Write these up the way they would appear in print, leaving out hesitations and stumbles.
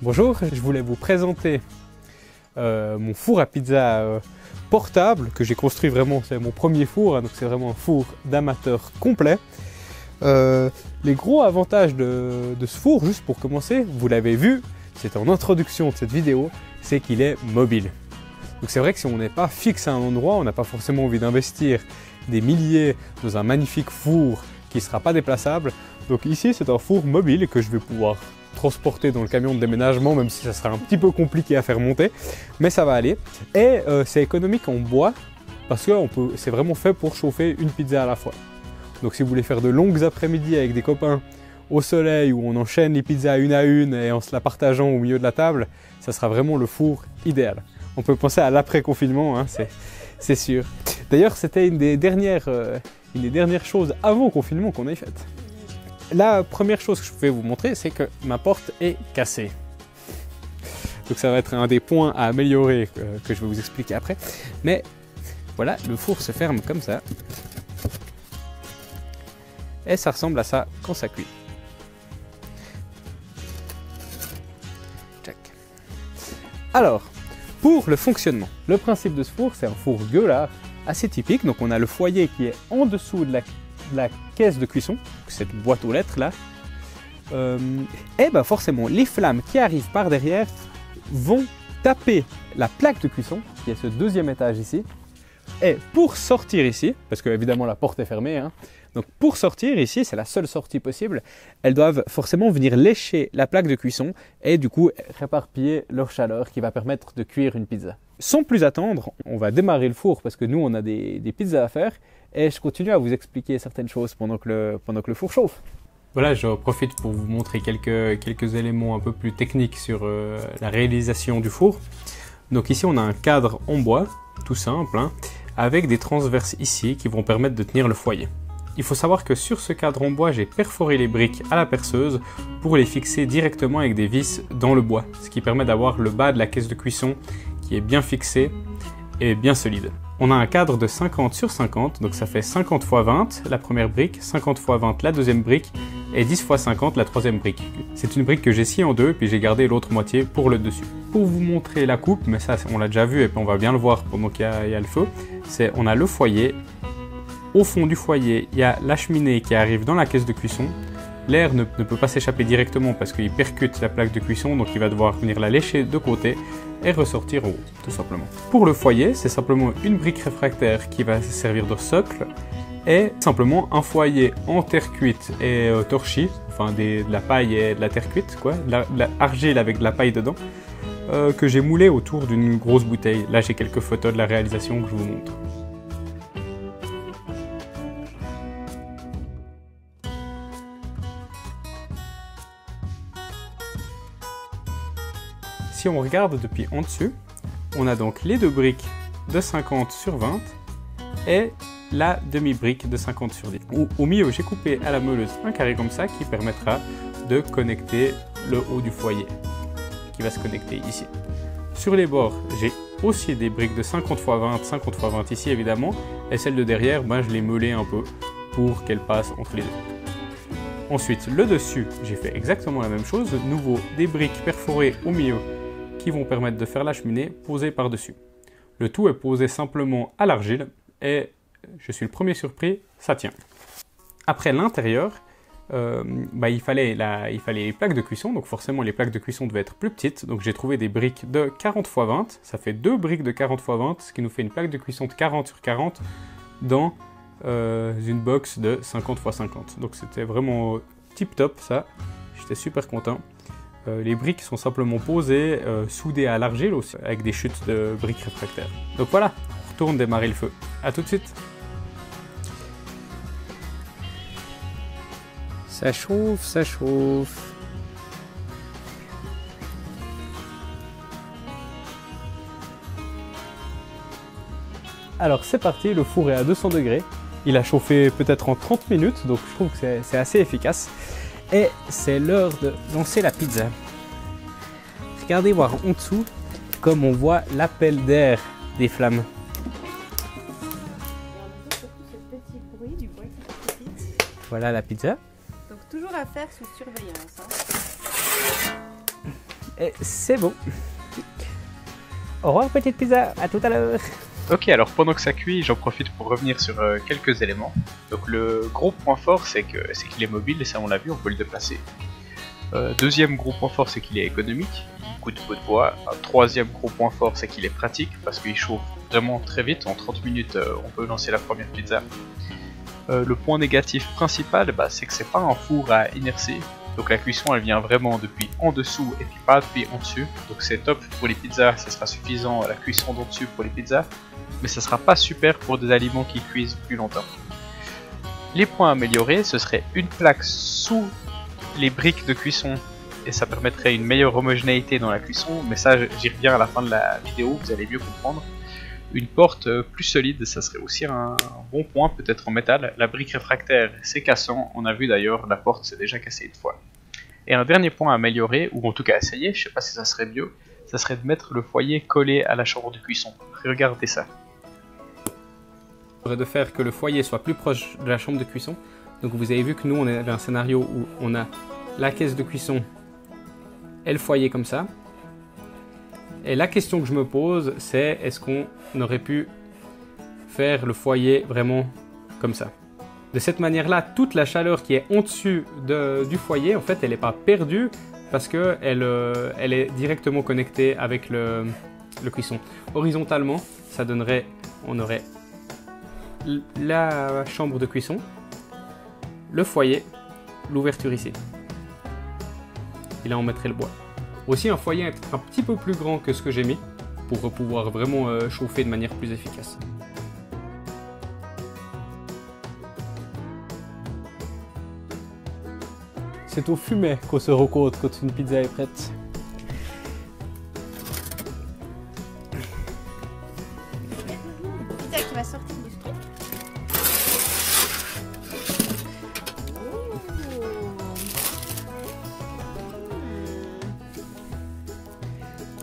Bonjour, je voulais vous présenter mon four à pizza portable que j'ai construit vraiment, c'est mon premier four, hein, donc c'est vraiment un four d'amateur complet. Les gros avantages de ce four, juste pour commencer, vous l'avez vu, c'est en introduction de cette vidéo, c'est qu'il est mobile. Donc c'est vrai que si on n'est pas fixe à un endroit, on n'a pas forcément envie d'investir des milliers dans un magnifique four qui ne sera pas déplaçable. Donc ici c'est un four mobile que je vais pouvoir transporter dans le camion de déménagement, même si ça sera un petit peu compliqué à faire monter, mais ça va aller. Et c'est économique en bois parce que c'est vraiment fait pour chauffer une pizza à la fois. Donc si vous voulez faire de longues après-midi avec des copains au soleil où on enchaîne les pizzas une à une et en se la partageant au milieu de la table, ça sera vraiment le four idéal. On peut penser à l'après-confinement, hein, c'est sûr. D'ailleurs, c'était une des dernières choses avant confinement qu'on ait faites. La première chose que je vais vous montrer, c'est que ma porte est cassée. Donc ça va être un des points à améliorer que je vais vous expliquer après. Mais voilà, le four se ferme comme ça. Et ça ressemble à ça quand ça cuit. Check. Alors, pour le fonctionnement, le principe de ce four, c'est un four gueulard assez typique. Donc on a le foyer qui est en dessous de la caisse de cuisson, cette boîte aux lettres là, et ben forcément les flammes qui arrivent par derrière vont taper la plaque de cuisson qui est ce deuxième étage ici, et pour sortir ici, parce que évidemment la porte est fermée, hein, donc pour sortir ici, c'est la seule sortie possible, elles doivent forcément venir lécher la plaque de cuisson et du coup réparpiller leur chaleur qui va permettre de cuire une pizza. Sans plus attendre, on va démarrer le four parce que nous on a des pizzas à faire et je continue à vous expliquer certaines choses pendant que le four chauffe. Voilà, je profite pour vous montrer quelques éléments un peu plus techniques sur la réalisation du four. Donc ici on a un cadre en bois, tout simple, hein, avec des transverses ici qui vont permettre de tenir le foyer. Il faut savoir que sur ce cadre en bois, j'ai perforé les briques à la perceuse pour les fixer directement avec des vis dans le bois, ce qui permet d'avoir le bas de la caisse de cuisson qui est bien fixé et bien solide. On a un cadre de 50 sur 50, donc ça fait 50 x 20 la première brique, 50 x 20 la deuxième brique et 10 x 50 la troisième brique. C'est une brique que j'ai sciée en deux, puis j'ai gardé l'autre moitié pour le dessus. Pour vous montrer la coupe, mais ça on l'a déjà vu et puis on va bien le voir pendant qu'il y a le feu, on a le foyer. Au fond du foyer, il y a la cheminée qui arrive dans la caisse de cuisson. L'air ne peut pas s'échapper directement parce qu'il percute la plaque de cuisson, donc il va devoir venir la lécher de côté et ressortir en haut, tout simplement. Pour le foyer, c'est simplement une brique réfractaire qui va servir de socle et simplement un foyer en terre cuite et torchis, enfin de la paille et de la terre cuite, quoi, de l'argile avec de la paille dedans, que j'ai moulé autour d'une grosse bouteille. Là, j'ai quelques photos de la réalisation que je vous montre. Si on regarde depuis en dessus, on a donc les deux briques de 50 sur 20 et la demi-brique de 50 sur 10. Au milieu, j'ai coupé à la meuleuse un carré comme ça qui permettra de connecter le haut du foyer, qui va se connecter ici. Sur les bords, j'ai aussi des briques de 50 x 20, 50 x 20 ici évidemment, et celle de derrière, je l'ai meulée un peu pour qu'elle passe entre les deux. Ensuite, le dessus, j'ai fait exactement la même chose, de nouveau des briques perforées au milieu qui vont permettre de faire la cheminée posée par-dessus. Le tout est posé simplement à l'argile et je suis le premier surpris, ça tient. Après l'intérieur, il fallait les plaques de cuisson, donc forcément les plaques de cuisson devaient être plus petites, donc j'ai trouvé des briques de 40 x 20, ça fait deux briques de 40 x 20, ce qui nous fait une plaque de cuisson de 40 sur 40 dans une box de 50 x 50. Donc c'était vraiment tip top ça, j'étais super content. Les briques sont simplement posées, soudées à l'argile aussi, avec des chutes de briques réfractaires. Donc voilà, on retourne démarrer le feu. A tout de suite. Ça chauffe, ça chauffe. Alors c'est parti, le four est à 200 degrés. Il a chauffé peut-être en 30 minutes, donc je trouve que c'est assez efficace. Et c'est l'heure de lancer la pizza. Regardez voir en dessous comme on voit l'appel d'air des flammes. Voilà la pizza. Donc toujours à faire sous surveillance. Hein. Et c'est bon. Au revoir petite pizza, à tout à l'heure. Ok, alors pendant que ça cuit, j'en profite pour revenir sur quelques éléments. Donc le gros point fort, c'est qu'il est mobile, et ça on l'a vu, on peut le déplacer. Deuxième gros point fort, c'est qu'il est économique, il coûte peu de bois. Un troisième gros point fort, c'est qu'il est pratique, parce qu'il chauffe vraiment très vite, en 30 minutes on peut lancer la première pizza. Le point négatif principal, c'est que c'est pas un four à inertie, donc la cuisson elle vient vraiment depuis en dessous et puis pas depuis en dessus, donc c'est top pour les pizzas, ça sera suffisant la cuisson d'en dessus pour les pizzas, mais ça sera pas super pour des aliments qui cuisent plus longtemps. Les points améliorés, ce serait une plaque sous les briques de cuisson et ça permettrait une meilleure homogénéité dans la cuisson, mais ça j'y reviens à la fin de la vidéo, vous allez mieux comprendre. Une porte plus solide, ça serait aussi un bon point, peut-être en métal. La brique réfractaire, c'est cassant, on a vu d'ailleurs, la porte s'est déjà cassée une fois. Et un dernier point à améliorer, ou en tout cas essayer, je sais pas si ça serait mieux, ça serait de mettre le foyer collé à la chambre de cuisson. Regardez ça. De faire que le foyer soit plus proche de la chambre de cuisson. Donc vous avez vu que nous on avait un scénario où on a la caisse de cuisson et le foyer comme ça. Et la question que je me pose, c'est est-ce qu'on aurait pu faire le foyer vraiment comme ça. De cette manière-là, toute la chaleur qui est au-dessus du foyer, en fait, elle n'est pas perdue parce qu'elle elle est directement connectée avec le cuisson. Horizontalement, ça donnerait, on aurait la chambre de cuisson, le foyer, l'ouverture ici. Et là, on mettrait le bois. Aussi un foyer peut-être un petit peu plus grand que ce que j'ai mis pour pouvoir vraiment chauffer de manière plus efficace. C'est au fumet qu'on se recôte quand une pizza est prête. Pizza qui va sortir du truc.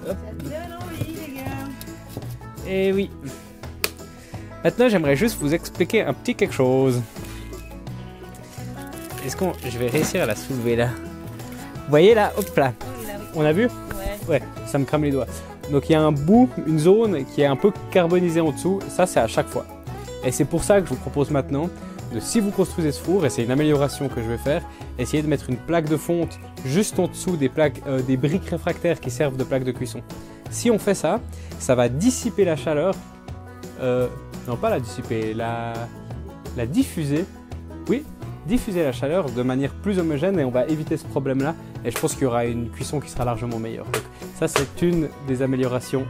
Ça donne envie, les gars. Et oui. Maintenant, j'aimerais juste vous expliquer un petit quelque chose. Est-ce qu'on... Je vais réussir à la soulever là. Vous voyez là, hop là. On a vu? Ouais, ça me crame les doigts. Donc il y a un bout, une zone qui est un peu carbonisée en dessous. Ça, c'est à chaque fois. Et c'est pour ça que je vous propose maintenant de, si vous construisez ce four, et c'est une amélioration que je vais faire, essayez de mettre une plaque de fonte juste en dessous des plaques, des briques réfractaires qui servent de plaque de cuisson. Si on fait ça, ça va dissiper la chaleur. Non, pas la dissiper, la diffuser. Oui, diffuser la chaleur de manière plus homogène et on va éviter ce problème-là. Et je pense qu'il y aura une cuisson qui sera largement meilleure. Donc, ça, c'est une des améliorations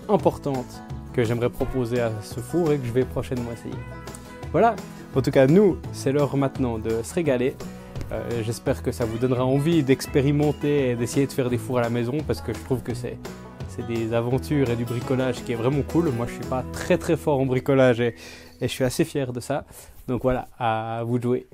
importantes que j'aimerais proposer à ce four et que je vais prochainement essayer. Voilà, en tout cas, nous, c'est l'heure maintenant de se régaler. J'espère que ça vous donnera envie d'expérimenter et d'essayer de faire des fours à la maison parce que je trouve que c'est des aventures et du bricolage qui est vraiment cool. Moi, je suis pas très fort en bricolage et je suis assez fier de ça. Donc voilà, à vous de jouer.